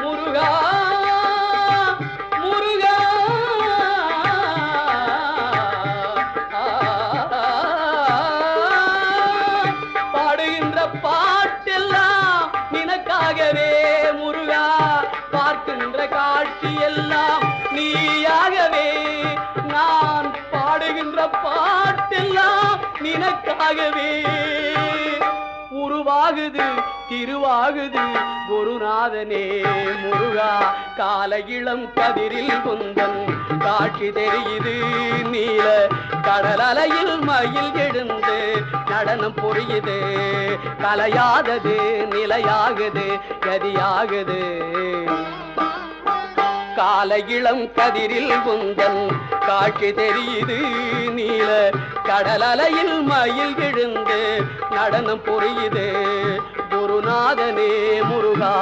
முருகா முருகா பாடுகின்ற பாட்டெல்லாம் நினக்காகவே முருகா, பார்க்கின்ற காட்சி எல்லாம் நீயாகவே. நான் பாடுகின்ற பாட்டெல்லாம் நினக்காகவே. உருவாகுது திருவாகுது குருநாதனே முருகா, கால இளம் கதிரில் குந்தன் காட்சி தெரியுது. நீல கடல் அலையில் மயில் எழுந்து நடனம் புரியுது. கலையாதது நிலையாகுது கதியாகுது. கால இளம் கதிரில் குந்தன் காட்சி தெரியுது. நீல கடல் அலையில் மயில் எழுந்து நடனம் புரியுது. குருநாதனே முருகா